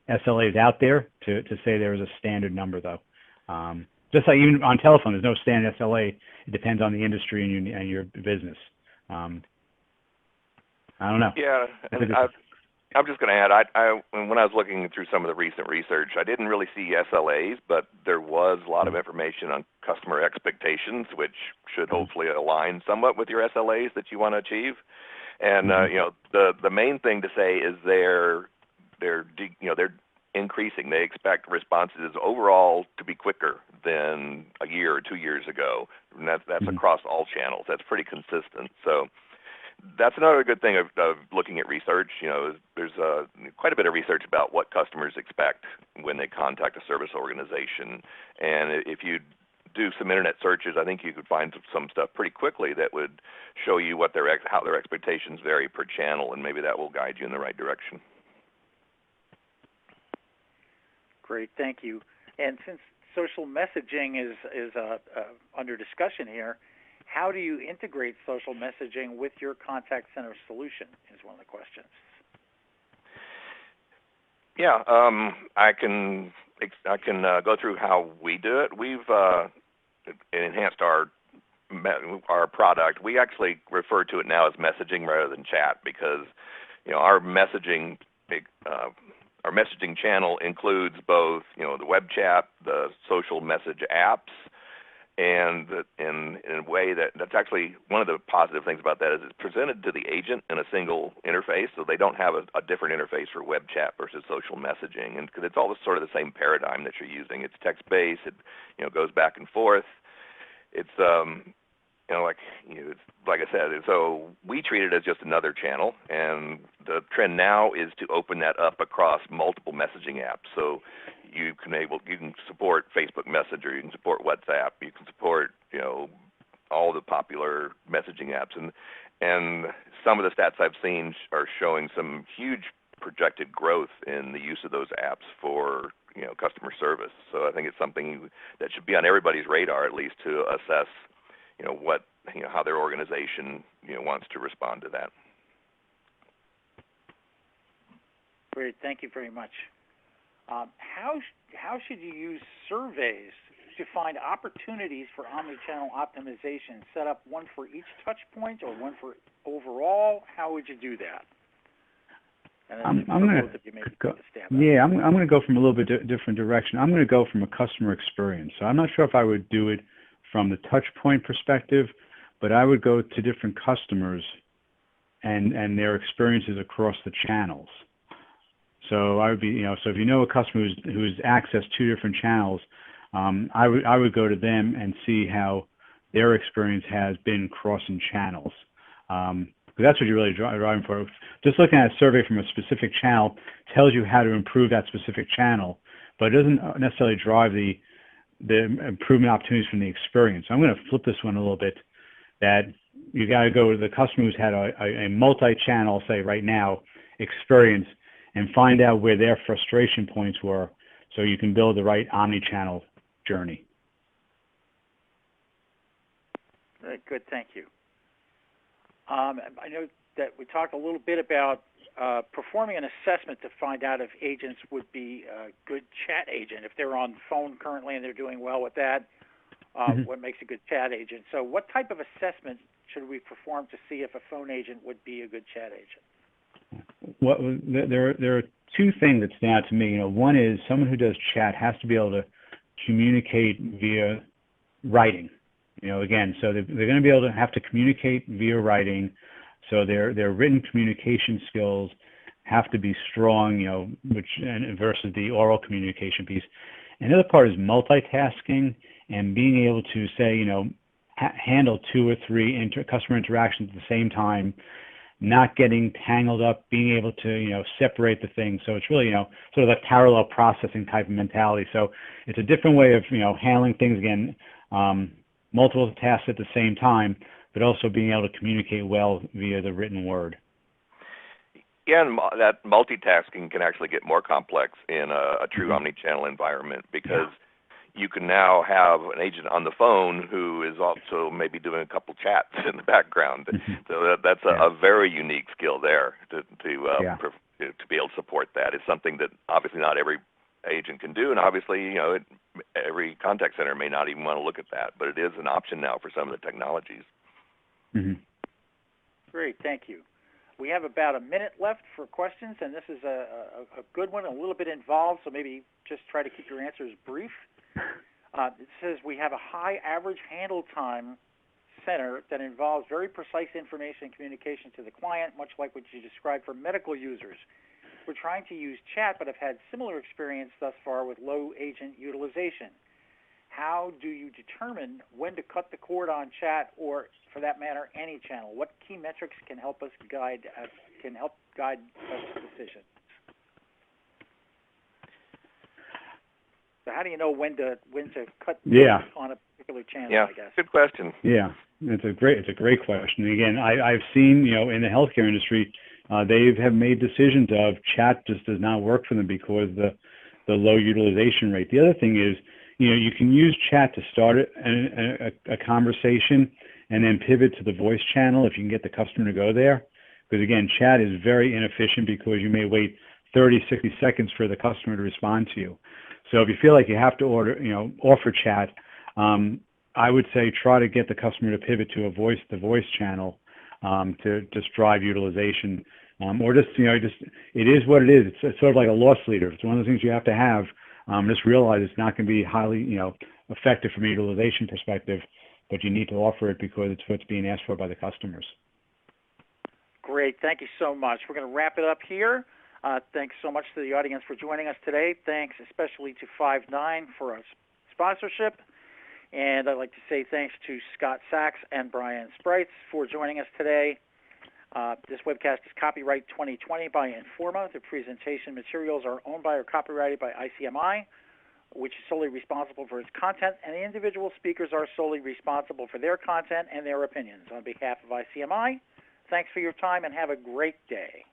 SLAs out there to say there is a standard number, though. Just like even on telephone, there's no standard SLA. It depends on the industry and your business. I don't know. Yeah, and I'm just going to add, when I was looking through some of the recent research, I didn't really see SLAs, but there was a lot of information on customer expectations, which should hopefully align somewhat with your SLAs that you want to achieve. And the main thing to say is they're increasing. They expect responses overall to be quicker than a year or 2 years ago, and that's across all channels. That's pretty consistent. So that's another good thing of looking at research. There's quite a bit of research about what customers expect when they contact a service organization. And if you do some internet searches, I think you could find some stuff pretty quickly that would show you how their expectations vary per channel, and maybe that will guide you in the right direction. Great, thank you. And since social messaging is under discussion here, how do you integrate social messaging with your contact center solution is one of the questions. Yeah, I can go through how we do it. We've enhanced our product. We actually refer to it now as messaging rather than chat, because our messaging channel includes both the web chat, the social message apps, and in a way that's actually one of the positive things about that is it's presented to the agent in a single interface, so they don't have a different interface for web chat versus social messaging, and because it's all sort of the same paradigm that you're using. It's text-based. It goes back and forth. It's like I said, so we treat it as just another channel, and the trend now is to open that up across multiple messaging apps. So you can support Facebook Messenger, you can support WhatsApp, you can support all the popular messaging apps, and some of the stats I've seen are showing some huge projected growth in the use of those apps for customer service. So I think it's something that should be on everybody's radar, at least, to assess how their organization wants to respond to that. Great, thank you very much. How should you use surveys to find opportunities for omnichannel optimization? Set up one for each touch point or one for overall? How would you do that? I'm going to go from a little bit different direction. I'm going to go from a customer experience. So I'm not sure if I would do it from the touch point perspective, but I would go to different customers and their experiences across the channels. So I would be, so if a customer who's accessed two different channels, I would go to them and see how their experience has been crossing channels. Because that's what you're really driving for. Just looking at a survey from a specific channel tells you how to improve that specific channel, but it doesn't necessarily drive the improvement opportunities from the experience. So I'm going to flip this one a little bit, that you got to go to the customer who's had a multi-channel, say right now, experience, and find out where their frustration points were, so you can build the right omni-channel journey. Very good, thank you. I know that we talked a little bit about performing an assessment to find out if agents would be a good chat agent. If they're on phone currently and they're doing well with that, what makes a good chat agent? So what type of assessment should we perform to see if a phone agent would be a good chat agent? Well, there are two things that stand out to me. One is someone who does chat has to be able to communicate via writing. Again, so they're going to be able to have to communicate via writing. So their written communication skills have to be strong, versus the oral communication piece. Another part is multitasking and being able to say, handle two or three customer interactions at the same time, not getting tangled up, being able to, separate the things. So it's really, sort of a parallel processing type of mentality. So it's a different way of, handling things, again, multiple tasks at the same time, but also being able to communicate well via the written word. Yeah, and that multitasking can actually get more complex in a true omni-channel environment, because you can now have an agent on the phone who is also maybe doing a couple chats in the background. So that's a very unique skill there to be able to support that. It's something that obviously not every agent can do, and obviously, every contact center may not even want to look at that, but it is an option now for some of the technologies. Great, thank you. We have about a minute left for questions, and this is a good one, a little bit involved, so maybe just try to keep your answers brief. It says we have a high average handle time center that involves very precise information and communication to the client, much like what you described for medical users. We're trying to use chat, but have had similar experience thus far with low agent utilization. How do you determine when to cut the cord on chat, or, for that matter, any channel? What key metrics can help guide us decisions? So how do you know when to cut on a particular channel? I guess. Good question. Yeah, it's a great question. Again, I've seen in the healthcare industry, they have made decisions of chat just does not work for them because the low utilization rate. The other thing is, you can use chat to start a conversation and then pivot to the voice channel if you can get the customer to go there. Because again, chat is very inefficient because you may wait 30, 60 seconds for the customer to respond to you. So if you feel like you have to offer chat, I would say try to get the customer to pivot to the voice channel to just drive utilization. Or just, it is what it is. It's sort of like a loss leader. It's one of the things you have to have Just realize it's not going to be highly, effective from a utilization perspective, but you need to offer it because it's what's being asked for by the customers. Great. Thank you so much. We're going to wrap it up here. Thanks so much to the audience for joining us today. Thanks especially to Five9 for our sponsorship. And I'd like to say thanks to Scott Sachs and Brian Sprites for joining us today. This webcast is copyright 2020 by Informa. The presentation materials are owned by or copyrighted by ICMI, which is solely responsible for its content, and the individual speakers are solely responsible for their content and their opinions. On behalf of ICMI, thanks for your time and have a great day.